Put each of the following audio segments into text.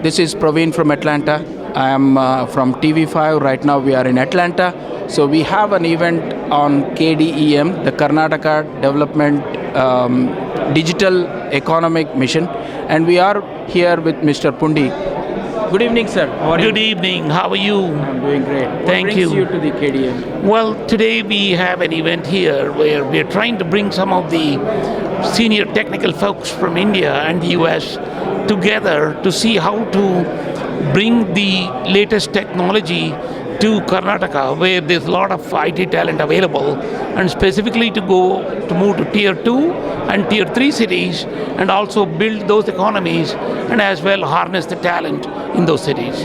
This is Praveen from Atlanta. I am from TV5. Right now we are in Atlanta. So we have an event on KDEM, the Karnataka Development Digital Economic Mission. And we are here with Mr. Pundi. Good evening, sir. How are you? Good evening. How are you? I'm doing great. Thank What brings you. you to the KDEM? Well, today we have an event here where we're trying to bring some of the senior technical folks from India and the US together to see how to bring the latest technology to Karnataka, where there's a lot of IT talent available, and specifically to move to tier 2 and tier 3 cities, and also build those economies and as well harness the talent in those cities.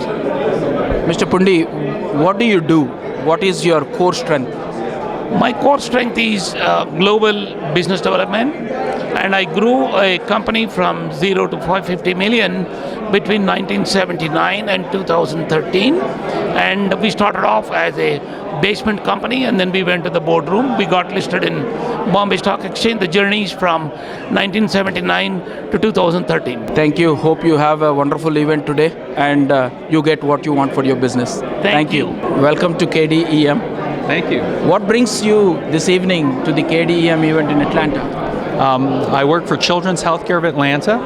Mr. Pundi, what do you do? What is your core strength? My core strength is global business development, and I grew a company from 0 to 550 million between 1979 and 2013. And we started off as a basement company, and then we went to the boardroom. We got listed in Bombay Stock Exchange. The journey is from 1979 to 2013. Thank you. Hope you have a wonderful event today and you get what you want for your business. Thank you. Welcome to KDEM. Thank you. What brings you this evening to the KDEM event in Atlanta? I work for Children's Healthcare of Atlanta,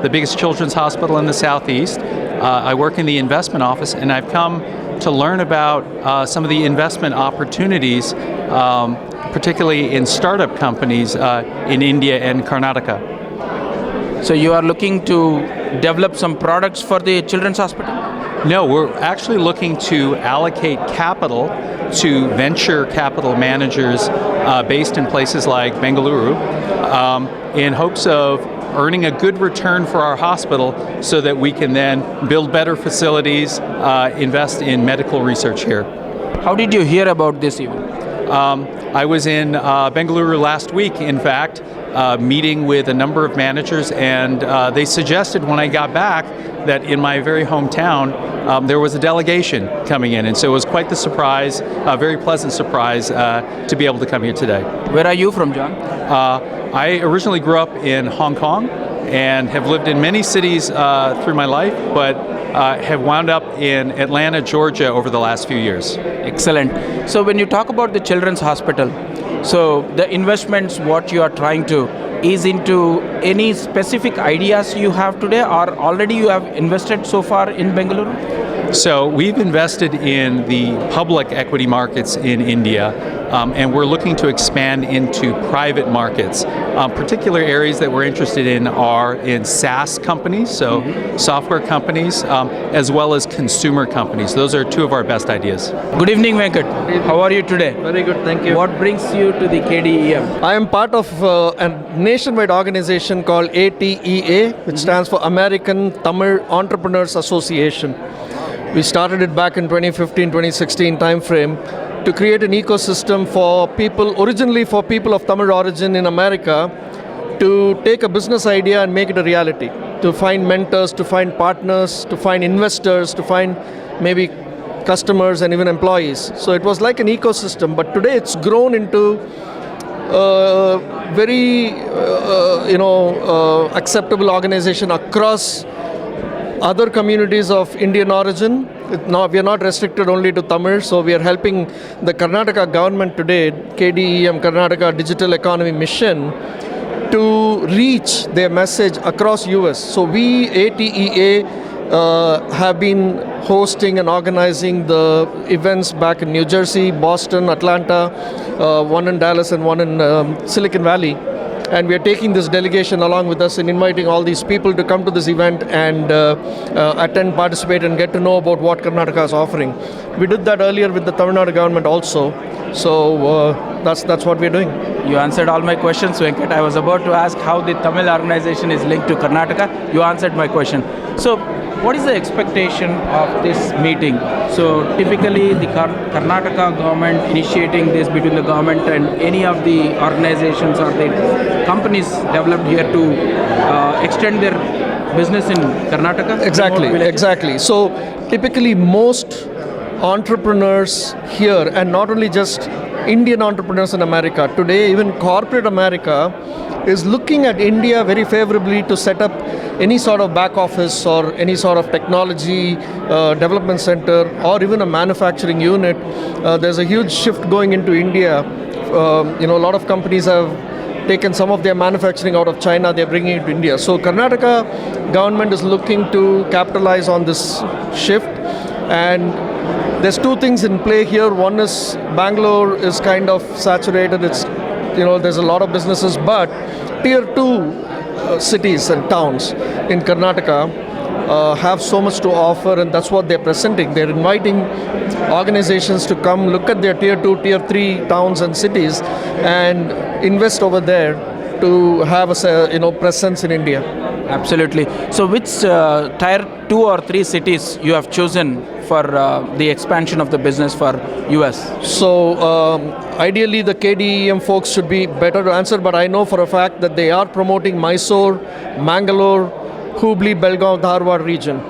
the biggest children's hospital in the Southeast. I work in the investment office, and I've come to learn about some of the investment opportunities, particularly in startup companies in India and Karnataka. So you are looking to develop some products for the children's hospital? No, we're actually looking to allocate capital to venture capital managers based in places like Bengaluru in hopes of earning a good return for our hospital so that we can then build better facilities, invest in medical research here. How did you hear about this event? I was in Bengaluru last week, in fact, meeting with a number of managers, and they suggested when I got back that in my very hometown there was a delegation coming in, and so it was quite the surprise, a very pleasant surprise to be able to come here today. Where are you from, John? I originally grew up in Hong Kong and have lived in many cities through my life, but have wound up in Atlanta, Georgia over the last few years. Excellent. So when you talk about the children's hospital, so the investments, what you are trying to, is into any specific ideas you have today, or already you have invested so far in Bengaluru? So we've invested in the public equity markets in India, and we're looking to expand into private markets. Particular areas that we're interested in are in SaaS companies, so software companies, as well as consumer companies. Those are two of our best ideas. Good evening, Venkat. How are you today? Very good, thank you. What brings you to the KDEM? I am part of a nationwide organization called ATEA, which stands for American Tamil Entrepreneurs Association. We started it back in 2015-2016 timeframe to create an ecosystem for people, originally for people of Tamil origin in America, to take a business idea and make it a reality, to find mentors, to find partners, to find investors, to find maybe customers and even employees. So it was like an ecosystem, but today it's grown into very acceptable organization across other communities of Indian origin. We are not restricted only to Tamil, so we are helping the Karnataka government today, KDEM, Karnataka Digital Economy Mission, to reach their message across US. So we, ATEA, have been hosting and organizing the events back in New Jersey, Boston, Atlanta, one in Dallas and one in Silicon Valley. And we are taking this delegation along with us and inviting all these people to come to this event and attend, participate, and get to know about what Karnataka is offering. We did that earlier with the Tamil Nadu government also. So that's what we're doing. You answered all my questions, Venkat. I was about to ask how the Tamil organization is linked to Karnataka. You answered my question. So what is the expectation of this meeting? So typically the Karnataka government initiating this between the government and any of the organizations or the companies developed here to extend their business in Karnataka? Exactly. So typically most entrepreneurs here, and not only just Indian entrepreneurs in America, today even corporate America is looking at India very favorably to set up any sort of back office or any sort of technology development center or even a manufacturing unit. There's a huge shift going into India. A lot of companies have taken some of their manufacturing out of China, they're bringing it to India. So Karnataka government is looking to capitalize on this shift, and there's two things in play here. One is Bangalore is kind of saturated. It's there's a lot of businesses, but tier 2 cities and towns in Karnataka have so much to offer, and that's what they're presenting. They're inviting organizations to come look at their tier 2, tier 3 towns and cities and invest over there to have a presence in India. Absolutely. So which tier 2 or 3 cities you have chosen for the expansion of the business for US? So ideally the KDEM folks should be better to answer, but I know for a fact that they are promoting Mysore, Mangalore, Hubli, Belgaum, Dharwad region.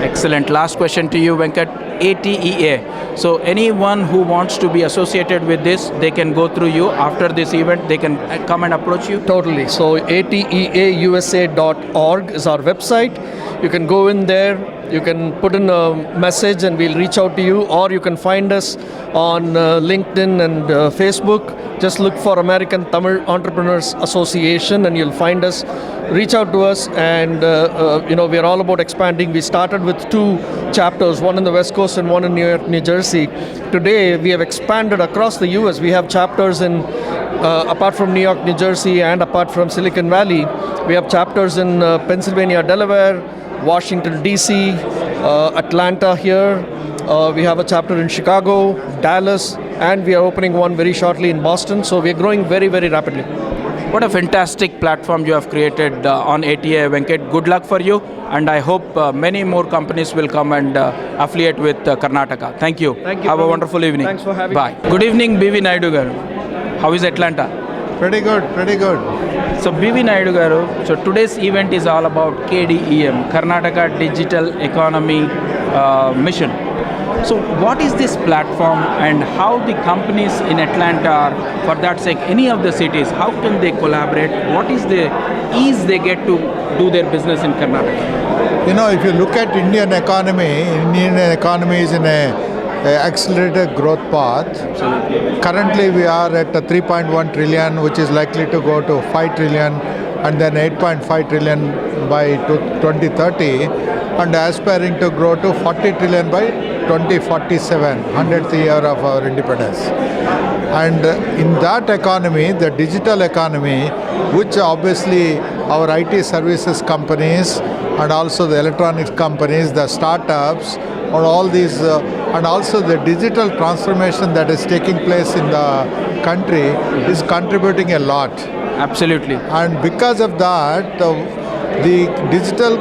Excellent. Last question to you, Venkat. ATEA. So anyone who wants to be associated with this, they can go through you after this event. They can come and approach you. Totally. So ateausa.org is our website. You can go in there. You can put in a message and we'll reach out to you, or you can find us on LinkedIn and Facebook. Just look for American Tamil Entrepreneurs Association and you'll find us. Reach out to us, and we're all about expanding. We started with 2 chapters, one in the West Coast and one in New York, New Jersey. Today we have expanded across the US. We have chapters in apart from New York, New Jersey, and apart from Silicon Valley, we have chapters in Pennsylvania, Delaware, Washington DC, Atlanta here. We have a chapter in Chicago, Dallas, and we are opening one very shortly in Boston. So we are growing very, very rapidly. What a fantastic platform you have created on ATA, Venkat. Good luck for you, and I hope many more companies will come and affiliate with Karnataka. Thank you. Thank you. Have a wonderful evening. Thanks for having Bye. Good evening, BV Naidu garu. How is Atlanta? Pretty good, pretty good. So BV Naidu garu, so today's event is all about KDEM, Karnataka Digital Economy Mission. So what is this platform, and how the companies in Atlanta, or for that sake any of the cities, how can they collaborate? What is the ease they get to do their business in Karnataka? If you look at Indian economy is in a accelerated growth path. Absolutely. Currently we are at 3.1 trillion, which is likely to go to 5 trillion and then 8.5 trillion by 2030, and aspiring to grow to 40 trillion by 2047, 100th year of our independence. And in that economy, the digital economy, which obviously our IT services companies and also the electronics companies, the startups, and all these, and also the digital transformation that is taking place in the country is contributing a lot. Absolutely. And because of that, the digital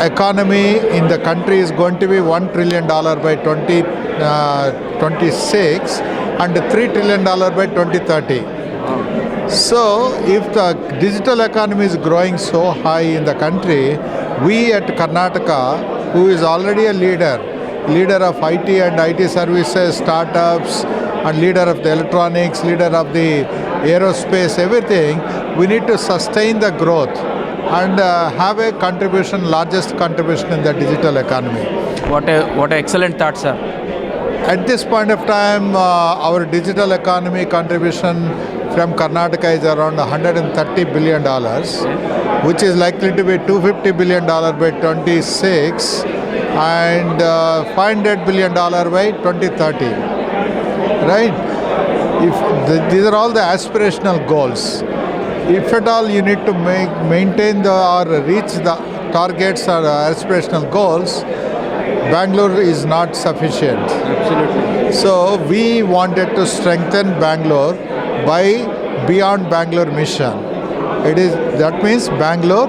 economy in the country is going to be $1 trillion by 2026 and $3 trillion by 2030. So if the digital economy is growing so high in the country, we at Karnataka, who is already a leader of IT and IT services, startups, and leader of the electronics, leader of the aerospace, everything, we need to sustain the growth and have a contribution, largest contribution in the digital economy. What a excellent thought, sir. At this point of time, our digital economy contribution from Karnataka is around $130 billion, which is likely to be $250 billion by 26 and $500 billion by 2030. Right? These are all the aspirational goals. If at all you need to maintain or reach the targets or aspirational goals, Bangalore is not sufficient. Absolutely. So we wanted to strengthen Bangalore by Beyond Bangalore mission. That means Bangalore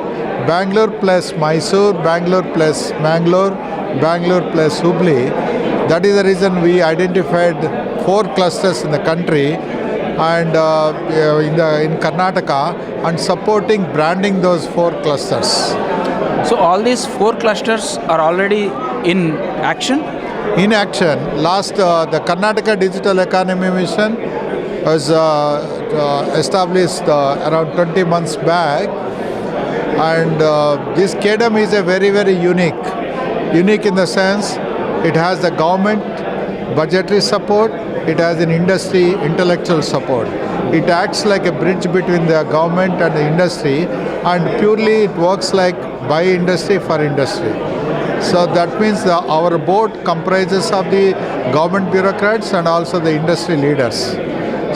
plus Mysore, Bangalore plus Mangalore, Bangalore plus Hubli. That is the reason we identified 4 clusters in the country and in Karnataka, and supporting branding those 4 clusters. So all these 4 clusters are already in action? In action. The Karnataka Digital Economy Mission was established around 20 months back. And this KDM is a very, very unique. Unique in the sense it has the government budgetary support, it has an industry intellectual support. It acts like a bridge between the government and the industry, and purely it works like by industry for industry. So that means our board comprises of the government bureaucrats and also the industry leaders.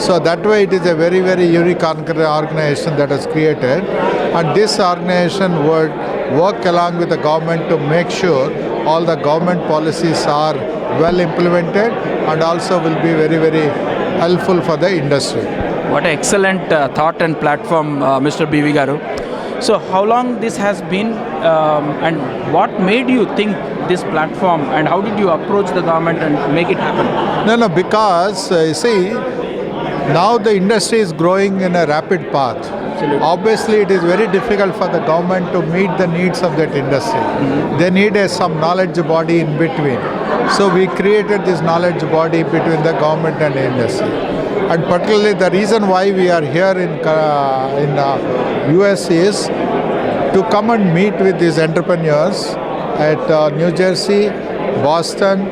So that way it is a very, very unique organization that is created, and this organization would work along with the government to make sure all the government policies are well implemented and also will be very, very helpful for the industry. What an excellent thought and platform, Mr. B.V. Garu. So how long this has been and what made you think this platform, and how did you approach the government and make it happen? No, because you see, now the industry is growing in a rapid path. Absolutely. Obviously, it is very difficult for the government to meet the needs of that industry. They need some knowledge body in between. So we created this knowledge body between the government and the industry. And particularly the reason why we are here in US is to come and meet with these entrepreneurs at New Jersey, Boston,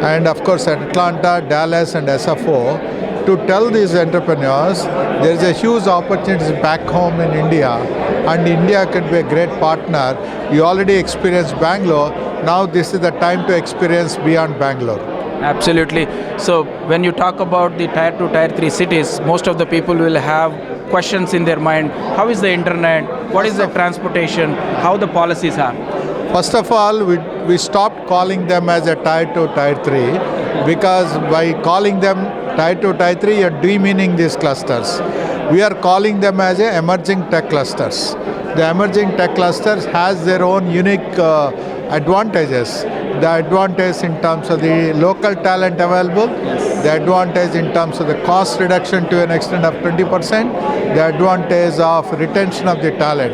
and of course Atlanta, Dallas, and SFO, to tell these entrepreneurs there is a huge opportunity back home in India, and India could be a great partner. You already experienced Bangalore, now this is the time to experience beyond Bangalore. Absolutely. So when you talk about the tier 2, tier 3 cities, most of the people will have questions in their mind. How is the internet? What is the transportation? How the policies are? First of all, we stopped calling them as a tier 2, tier 3, because by calling them tier 2, tier 3, you're demeaning these clusters. We are calling them as emerging tech clusters. The emerging tech clusters has their own unique advantages. The advantage in terms of the local talent available, the advantage in terms of the cost reduction to an extent of 20%, the advantage of retention of the talent.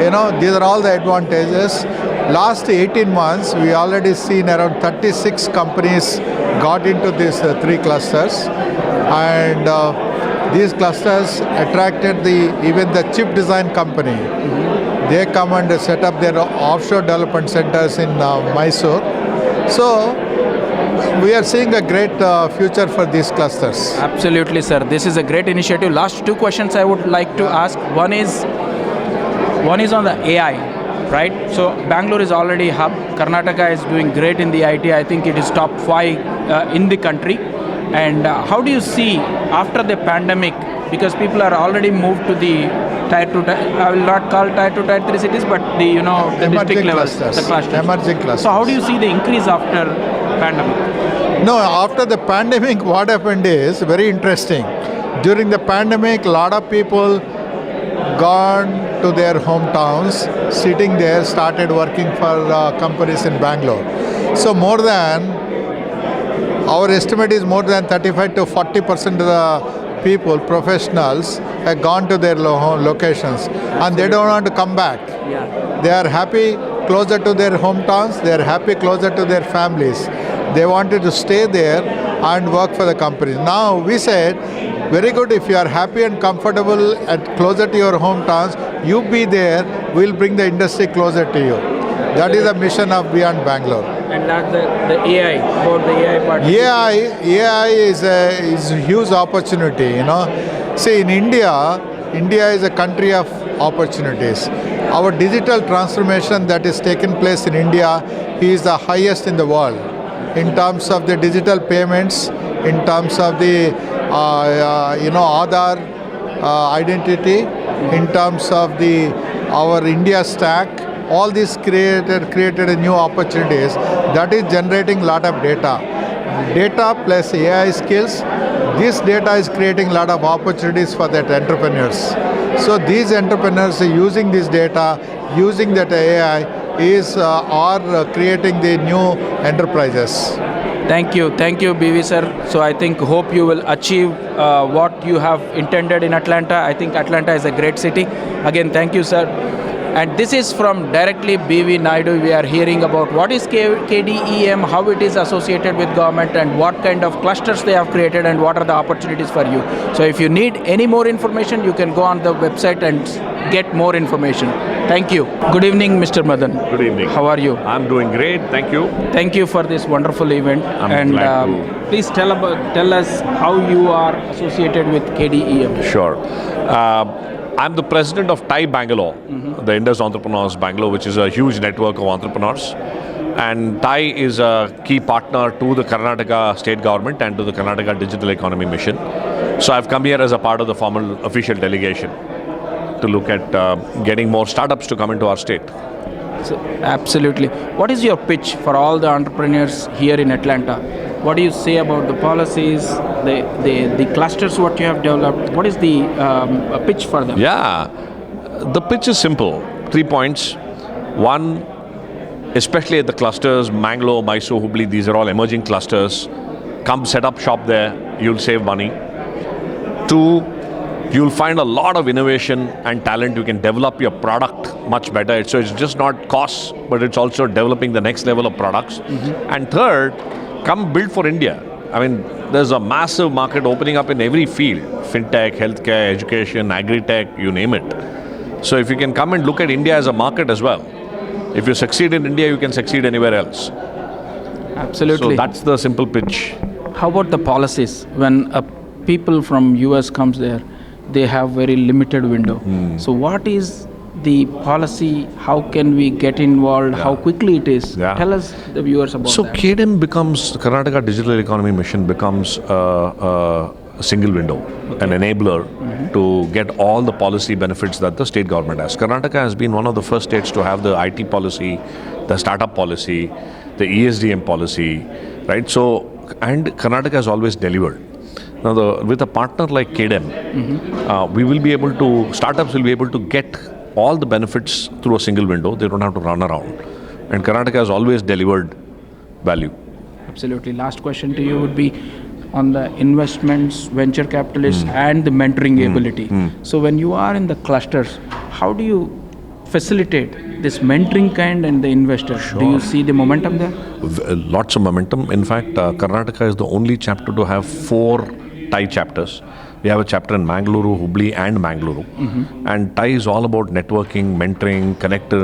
You know, these are all the advantages. Last 18 months, we already seen around 36 companies got into these three clusters, and these clusters attracted even the chip design company. They come and set up their offshore development centers in Mysore. So we are seeing a great future for these clusters. Absolutely, sir. This is a great initiative. Last two questions I would like to ask. One is on the AI, right? So Bangalore is already hub. Karnataka is doing great in the IT. I think it is top 5 in the country. And how do you see after the pandemic, because people are already moved to the tier 2, I will not call tier 2, tier 3 cities, but the the district levels, the clusters. Emerging clusters. So how do you see the increase after pandemic? No, after the pandemic, what happened is very interesting. During the pandemic, a lot of people gone to their hometowns, sitting there, started working for companies in Bangalore. So our estimate is more than 35 to 40% of the people, professionals, have gone to their locations, and they don't want to come back. Yeah. They are happy closer to their hometowns, they are happy closer to their families. They wanted to stay there and work for the companies. Now we said, very good, if you are happy and comfortable closer to your hometowns, you be there, we'll bring the industry closer to you. That is the mission of Beyond Bangalore. And that's the AI, about the AI part. AI is a huge opportunity, you know. See, in India is a country of opportunities. Our digital transformation that is taking place in India is the highest in the world in terms of the digital payments, in terms of the Aadhaar identity, in terms of our India stack. All this created a new opportunities that is generating a lot of data. Data plus AI skills, this data is creating a lot of opportunities for that entrepreneurs. So these entrepreneurs are using this data, using that AI are creating the new enterprises. Thank you, BV sir. So I hope you will achieve what you have intended in Atlanta. I think Atlanta is a great city. Again, thank you, sir. And this is from directly BV Naidu. We are hearing about what is KDEM, how it is associated with government, and what kind of clusters they have created, and what are the opportunities for you. So if you need any more information, you can go on the website and get more information. Thank you. Good evening, Mr. Madan. Good evening. How are you? I'm doing great, thank you. Thank you for this wonderful event. I'm glad to. Please tell us how you are associated with KDEM. Sure. I'm the president of TIE Bangalore, the Indus Entrepreneurs Bangalore, which is a huge network of entrepreneurs. And TIE is a key partner to the Karnataka state government and to the Karnataka Digital Economy Mission. So I've come here as a part of the formal official delegation to look at getting more startups to come into our state. So, absolutely. What is your pitch for all the entrepreneurs here in Atlanta? What do you say about the policies, the clusters what you have developed? What is the pitch for them? Yeah, the pitch is simple. 3 points. One, especially at the clusters, Mangalore, Mysore, Hubli, these are all emerging clusters. Come set up shop there, you'll save money. 2, you'll find a lot of innovation and talent. You can develop your product much better. So it's just not costs, but it's also developing the next level of products. And 3rd, come build for India. I mean, there's a massive market opening up in every field. Fintech, healthcare, education, agri-tech, you name it. So if you can come and look at India as a market as well. If you succeed in India, you can succeed anywhere else. Absolutely. So that's the simple pitch. How about the policies? When people from US comes there, they have very limited window. So what is the policy? How can we get involved? How quickly it is? Yeah. Tell us, the viewers, about So that. KDEM becomes, Karnataka Digital Economy Mission becomes a single window, an enabler to get all the policy benefits that the state government has. Karnataka has been one of the first states to have the IT policy, the startup policy, the ESDM policy, right? So, and Karnataka has always delivered. Now, with a partner like KDEM, we will be able to, startups will be able to get all the benefits through a single window. They don't have to run around. And Karnataka has always delivered value. Absolutely. Last question to you would be on the investments, venture capitalists, and the mentoring ability. So when you are in the clusters, how do you facilitate this mentoring kind and the investors? Do you see the momentum there? Lots of momentum. In fact, Karnataka is the only chapter to have 4 TIE chapters. We have a chapter in Mangaluru, Hubli, and Mangaluru. And TIE is all about networking, mentoring,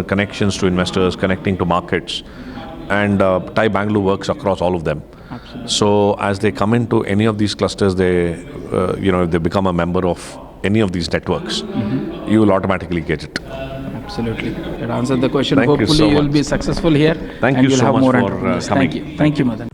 connections to investors, connecting to markets. And TIE Bangalore works across all of them. Absolutely. So as they come into any of these clusters, they, if they become a member of any of these networks, you will automatically get it. Absolutely. That answered the question. Thank you Hopefully so you will much. be successful here. Thank and you you'll so have much more for entrepreneurs. coming. Thank you. Thank you, Madan.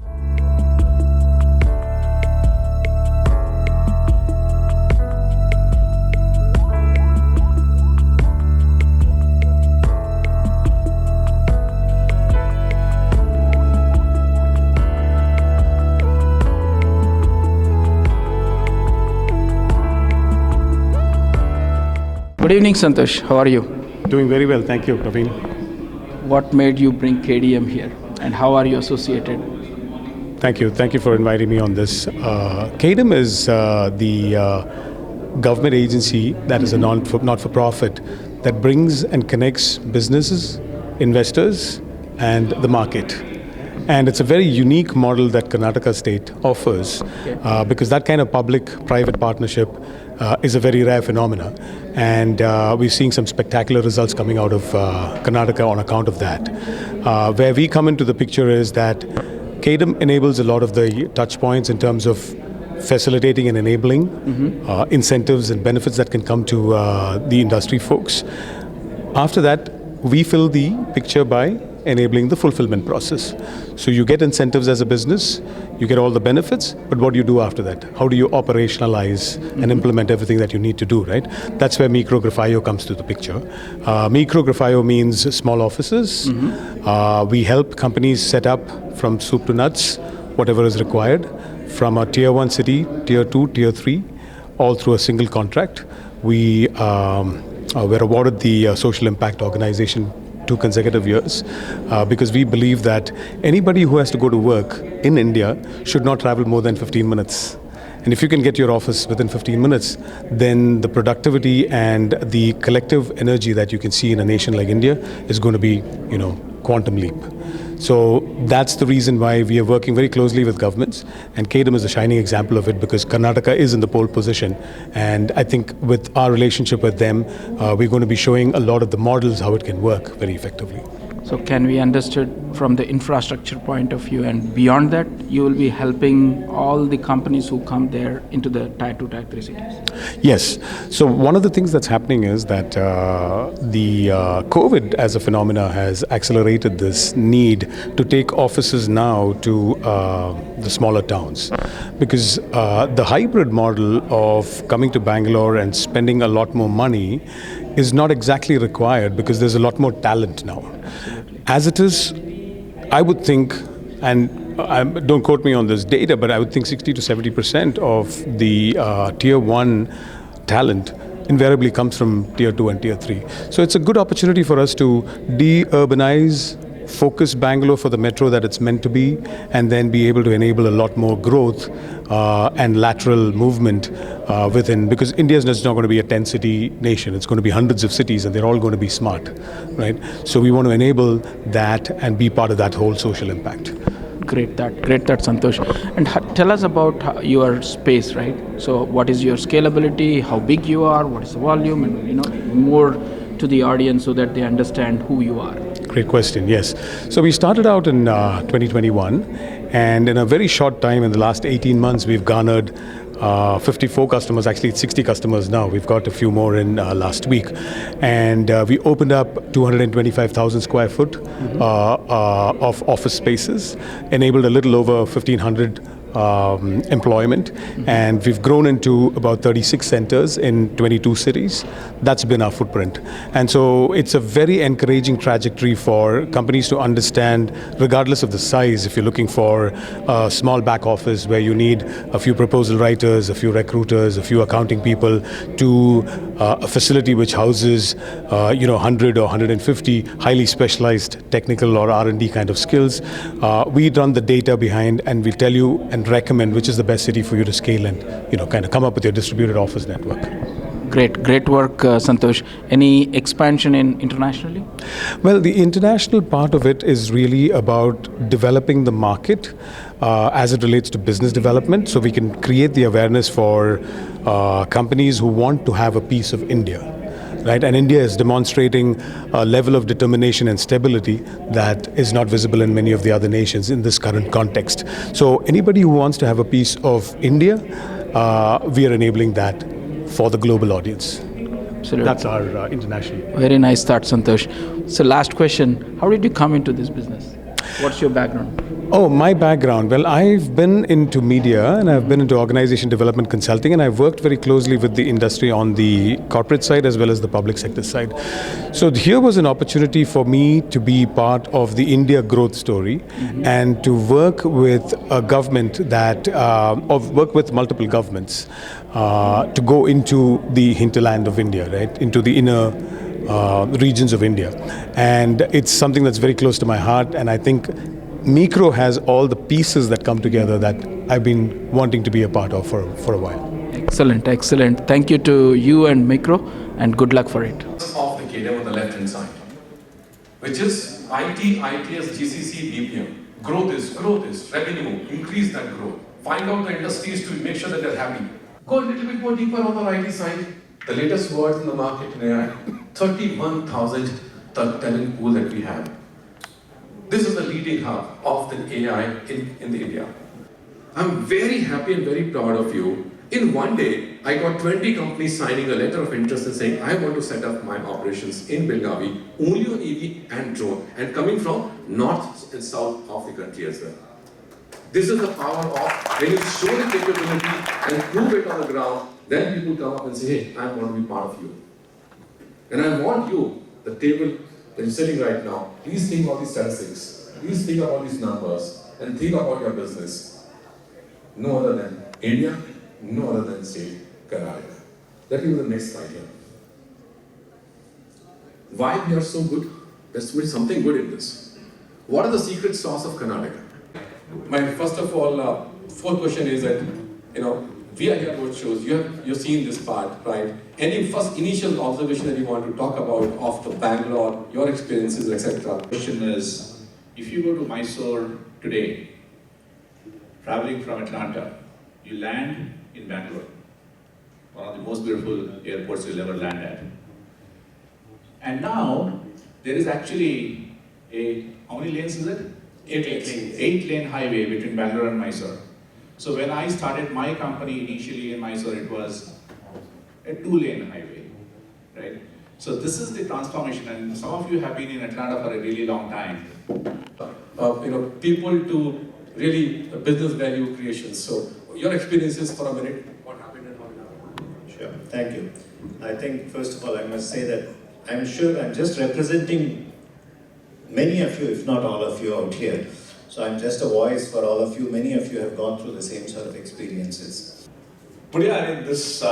Good evening, Santosh. How are you? Doing very well, thank you, Praveen. What made you bring KDM here, and how are you associated? Thank you for inviting me on this. KDEM is the government agency that is a not-for-profit that brings and connects businesses, investors, and the market. And it's a very unique model that Karnataka state offers because that kind of public-private partnership is a very rare phenomena. And we're seeing some spectacular results coming out of Karnataka on account of that. Where we come into the picture is that KDEM enables a lot of the touch points in terms of facilitating and enabling incentives and benefits that can come to the industry folks. After that, we fill the picture by enabling the fulfillment process. So you get incentives as a business, you get all the benefits, but what do you do after that? How do you operationalize and implement everything that you need to do, right? That's where Micro-Grafio comes to the picture. Micro-Grafio means small offices. We help companies set up from soup to nuts, whatever is required, from a tier 1 city, tier 2, tier 3, all through a single contract. We were awarded the Social Impact Organization 2 consecutive years because we believe that anybody who has to go to work in India should not travel more than 15 minutes. And if you can get your office within 15 minutes, then the productivity and the collective energy that you can see in a nation like India is going to be, quantum leap. So that's the reason why we are working very closely with governments, and KDM is a shining example of it because Karnataka is in the pole position, and I think with our relationship with them, we're going to be showing a lot of the models how it can work very effectively. So can we understood from the infrastructure point of view, and beyond that, you will be helping all the companies who come there into the Tier 2, Tier 3 cities? Yes. So one of the things that's happening is that the COVID as a phenomena has accelerated this need to take offices now to the smaller towns, because the hybrid model of coming to Bangalore and spending a lot more money is not exactly required because there's a lot more talent now. As it is, I would think, and don't quote me on this data, but I would think 60 to 70% of the Tier 1 talent invariably comes from Tier 2 and Tier 3. So it's a good opportunity for us to de-urbanize, focus Bangalore for the metro that it's meant to be, and then be able to enable a lot more growth and lateral movement within, because India is not going to be a 10-city nation. It's going to be hundreds of cities, and they're all going to be smart, right? So we want to enable that and be part of that whole social impact. Great that, Santosh. And tell us about your space, right? So what is your scalability, how big you are, what is the volume, and more to the audience so that they understand who you are. Great question, yes. So we started out in 2021, and in a very short time, in the last 18 months, we've garnered 54 customers, actually it's 60 customers now. We've got a few more in last week. And we opened up 225,000 square foot of office spaces, enabled a little over 1,500 employment, and we've grown into about 36 centers in 22 cities. That's been our footprint. And so it's a very encouraging trajectory for companies to understand, regardless of the size, if you're looking for a small back office where you need a few proposal writers, a few recruiters, a few accounting people, to a facility which houses 100 or 150 highly specialized technical or R&D kind of skills. We run the data behind, and we tell you and recommend which is the best city for you to scale and kind of come up with your distributed office network. Great work, Santosh. Any expansion internationally? Well, the international part of it is really about developing the market as it relates to business development, so we can create the awareness for companies who want to have a piece of India. Right? And India is demonstrating a level of determination and stability that is not visible in many of the other nations in this current context. So anybody who wants to have a piece of India, we are enabling that for the global audience. Absolutely. That's our international. Very nice thought, Santosh. So last question, how did you come into this business? What's your background? Oh, my background. Well, I've been into media and I've been into organization development consulting, and I've worked very closely with the industry on the corporate side as well as the public sector side. So here was an opportunity for me to be part of the India growth story and to work with a government that, work with multiple governments to go into the hinterland of India, right, into the inner regions of India. And it's something that's very close to my heart, and I think Micro has all the pieces that come together that I've been wanting to be a part of for a while. Excellent. Thank you to you and Micro, and good luck for it. Of the KDM on the left hand side, which is IT, ITS, GCC, BPM. Growth is revenue, increase that growth. Find out the industries to make sure that they're happy. Go a little bit more deeper on the IT side. The latest words in the market in AI, 31,000 talent pool that we have. This is the leading hub of the AI in India. I'm very happy and very proud of you. In one day, I got 20 companies signing a letter of interest and saying, I want to set up my operations in Belgavi, only on EV and drone, and coming from north and south of the country as well. This is the power of when you show the capability and prove it on the ground, then people come up and say, hey, I want to be part of you. And I want you, the table that you're sitting right now, please think about these statistics, please think about these numbers, and think about your business. No other than India, no other than state Karnataka. Let me go to the next slide here. Why we are so good? There's something good in this. What are the secret sauce of Karnataka? My first of all, fourth question is that, VIR roadshows, you've seen this part, right? Any first initial observation that you want to talk about of the Bangalore, your experiences, etc.? Question is, if you go to Mysore today, traveling from Atlanta, you land in Bangalore, one of the most beautiful airports you'll ever land at. And now, there is actually how many lanes is it? 8 lanes. 8-lane highway between Bangalore and Mysore. So when I started my company initially in Mysore, it was a 2-lane highway, right? So this is the transformation, and some of you have been in Atlanta for a really long time. People to really business value creation. So your experiences for a minute, what happened and how it happened? Sure, thank you. I think first of all I must say that I'm sure I'm just representing many of you, if not all of you out here. So I'm just a voice for all of you. Many of you have gone through the same sort of experiences. But yeah, I mean, this,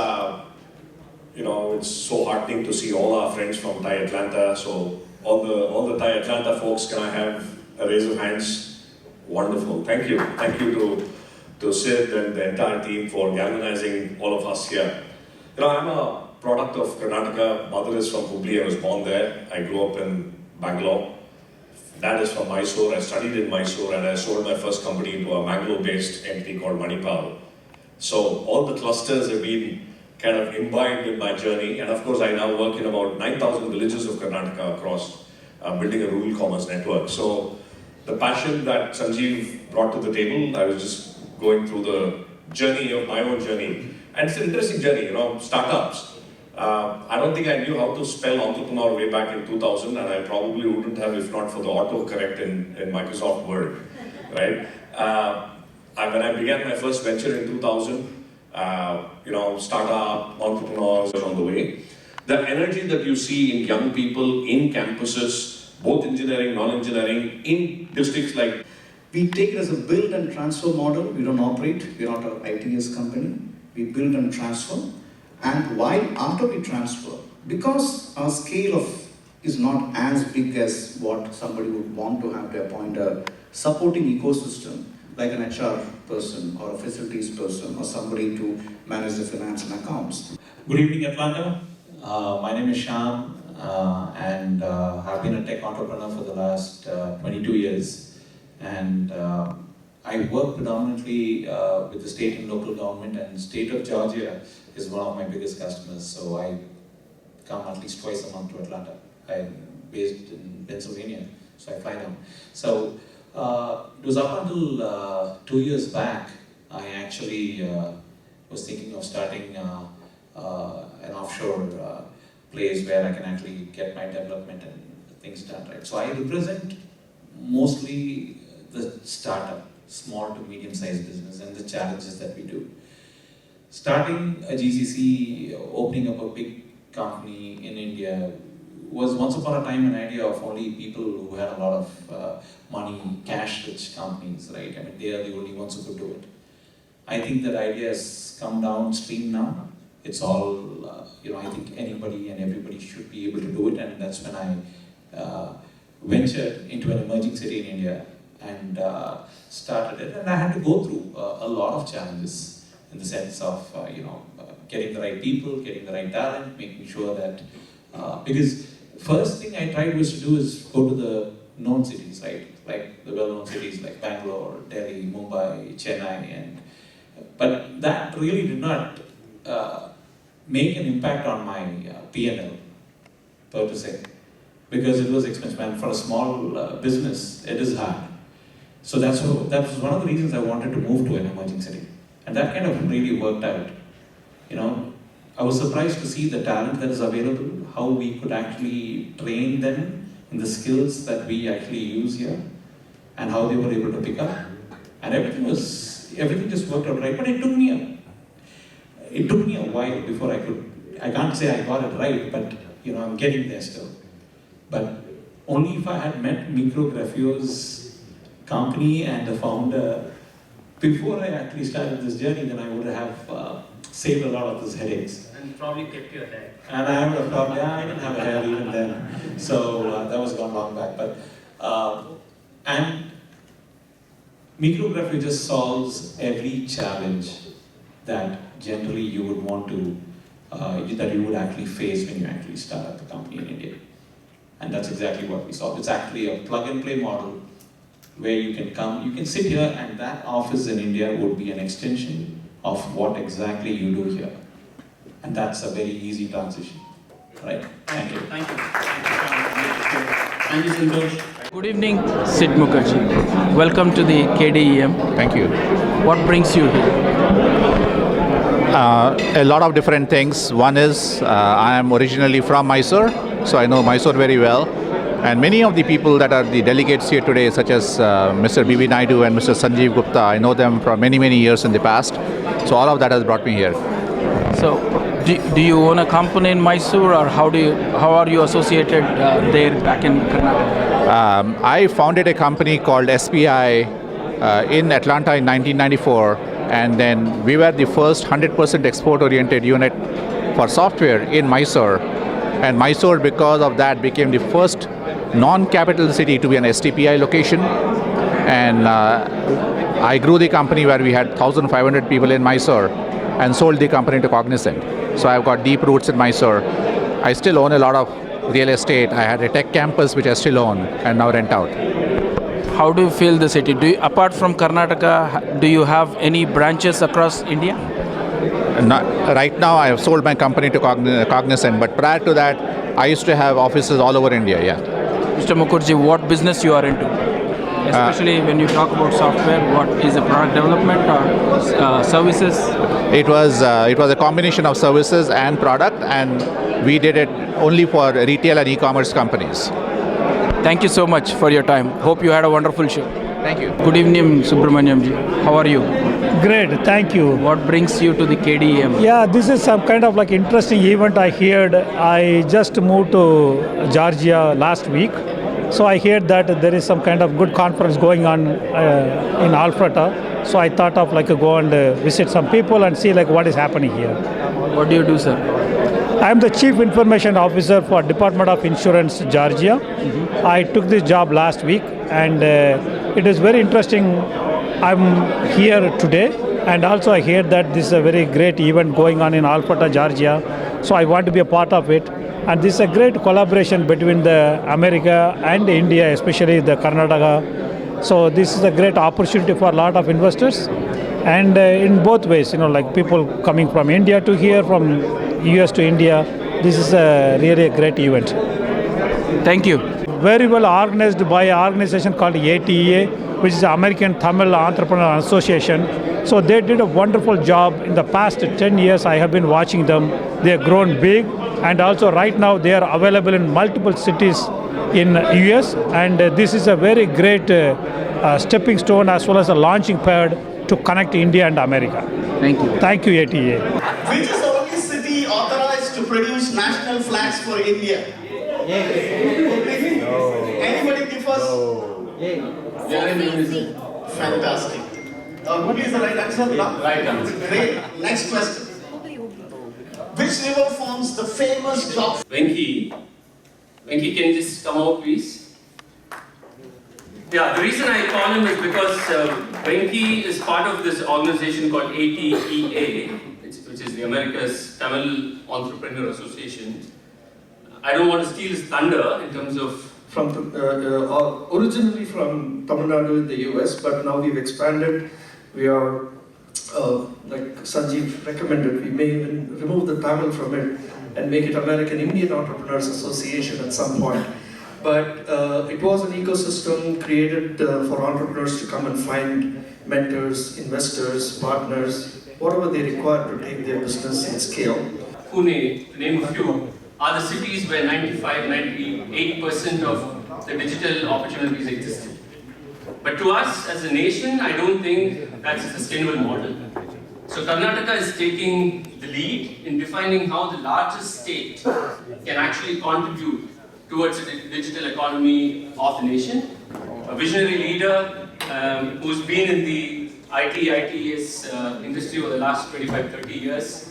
it's so heartening to see all our friends from Thai Atlanta. So all the Thai Atlanta folks, can I have a raise of hands? Wonderful. Thank you. Thank you to Sid and the entire team for galvanizing all of us here. I'm a product of Karnataka. Mother is from Hubli. I was born there. I grew up in Bangalore. Dad is from Mysore. I studied in Mysore and I sold my first company into a Mangalore-based entity called Manipal. So all the clusters have been kind of imbibed in my journey. And of course, I now work in about 9,000 villages of Karnataka across building a rural commerce network. So the passion that Sanjeev brought to the table, I was just going through the journey of my own journey. And it's an interesting journey, startups. I don't think I knew how to spell entrepreneur way back in 2000, and I probably wouldn't have if not for the autocorrect in Microsoft Word, right? When I began my first venture in 2000, startup, entrepreneurs are on the way. The energy that you see in young people, in campuses, both engineering, non-engineering, in districts like... We take it as a build and transfer model. We don't operate. We're not an ITS company. We build and transfer. And after we transfer, because our scale is not as big as what somebody would want to have to appoint a supporting ecosystem, like an HR person or a facilities person or somebody to manage the finance and accounts. Good evening, Atlanta. My name is Shyam, and I've been a tech entrepreneur for the last 22 years. And I work predominantly with the state and local government, and state of Georgia is one of my biggest customers. So I come at least twice a month to Atlanta. I'm based in Pennsylvania, so I fly down. So it was up until 2 years back, I actually was thinking of starting an offshore place where I can actually get my development and things done right. So I represent mostly the startup, small to medium-sized business, and the challenges that we do. Starting a GCC, opening up a big company in India was once upon a time an idea of only people who had a lot of money, cash-rich companies, right? I mean, they are the only ones who could do it. I think that idea has come downstream now. It's all, I think anybody and everybody should be able to do it, and that's when I ventured into an emerging city in India and started it. And I had to go through a lot of challenges in the sense of, getting the right people, getting the right talent, making sure that, because first thing I tried was to do is go to the known cities, right? Like the well-known cities like Bangalore, Delhi, Mumbai, Chennai, but that really did not make an impact on my P&L, per se, because it was expensive. And for a small business, it is hard. So that was one of the reasons I wanted to move to an emerging city. And that kind of really worked out. I was surprised to see the talent that is available, how we could actually train them in the skills that we actually use here, and how they were able to pick up. And everything just worked out right. But it took me a while before I can't say I got it right, but I'm getting there still. But only if I had met Micro Grafio's company and the founder before I actually started this journey, then I would have saved a lot of those headaches. And probably kept your hair. And I would have thought, I didn't have a hair even then. So that was gone long back. But and Micro Grafio just solves every challenge that generally you would want to, that you would actually face when you actually start up the company in India. And that's exactly what we saw. It's actually a plug-and-play model where you can come, you can sit here, and that office in India would be an extension of what exactly you do here. And that's a very easy transition, right? Thank you. Thank you. Thank you, Santosh. Good evening, Sid Mukherjee. Welcome to the KDEM. Thank you. What brings you here? A lot of different things. One is I am originally from Mysore, so I know Mysore very well. And many of the people that are the delegates here today, such as Mr. B.B. Naidu and Mr. Sanjeev Gupta, I know them from many, many years in the past. So all of that has brought me here. So, do you own a company in Mysore, or how are you associated there back in Karnataka? I founded a company called SPI in Atlanta in 1994, and then we were the first 100% export-oriented unit for software in Mysore. And Mysore, because of that, became the first non-capital city to be an STPI location. And I grew the company where we had 1,500 people in Mysore and sold the company to Cognizant. So I've got deep roots in Mysore. I still own a lot of real estate. I had a tech campus which I still own and now rent out. How do you feel the city? Apart from Karnataka, do you have any branches across India? Right now, I have sold my company to Cognizant, but prior to that, I used to have offices all over India, yeah. Mr. Mukherjee, what business you are into? Especially when you talk about software, what is it, product development or services? It was a combination of services and product, and we did it only for retail and e-commerce companies. Thank you so much for your time. Hope you had a wonderful show. Thank you. Good evening, Subramanyam ji. How are you? Great, thank you. What brings you to the KDEM? Yeah, this is some kind of like interesting event I heard. I just moved to Georgia last week. So I heard that there is some kind of good conference going on in Alpharetta. So I thought of like go and visit some people and see like what is happening here. What do you do, sir? I am the Chief Information Officer for Department of Insurance, Georgia. I took this job last week, and it is very interesting. I'm here today, and also I hear that this is a very great event going on in Alpharetta, Georgia. So I want to be a part of it. And this is a great collaboration between the America and India, especially the Karnataka. So this is a great opportunity for a lot of investors. And in both ways, like people coming from India to here, from US to India, this is really a great event. Thank you. Very well organized by an organization called ATA, which is the American Tamil Entrepreneur Association. So they did a wonderful job. In the past 10 years, I have been watching them. They have grown big, and also right now they are available in multiple cities in US. And this is a very great stepping stone as well as a launching pad to connect India and America. Thank you. Thank you, ATA. Which is the only city authorized to produce national flags for India? Anybody differs? Fantastic. What is the right answer? Right answer. Great. Next question. Which river forms the famous job? Venki, can you just come out, please? Yeah, the reason I call him is because Venki is part of this organization called ATEA, which is the America's Tamil Entrepreneur Association. I don't want to steal his thunder in terms of... Originally from Tamil Nadu in the US, but now we've expanded. We are, like Sanjeev recommended, we may even remove the Tamil from it and make it American Indian Entrepreneurs Association at some point. But it was an ecosystem created for entrepreneurs to come and find mentors, investors, partners, whatever they require to take their business and scale. Pune, to name a few, are the cities where 98% of the digital opportunities existed. But to us as a nation, I don't think that's a sustainable model. So Karnataka is taking the lead in defining how the largest state can actually contribute towards the digital economy of the nation. A visionary leader who's been in the ITES industry over the last 25-30 years.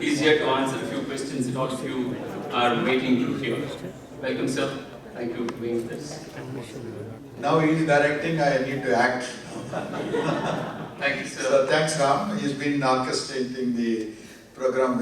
He's here to answer a few questions that all of you are waiting to hear. Welcome, sir. Thank you for doing this. Now he is directing, I need to act. Thank you, sir. So thanks, Ram. He's been orchestrating the program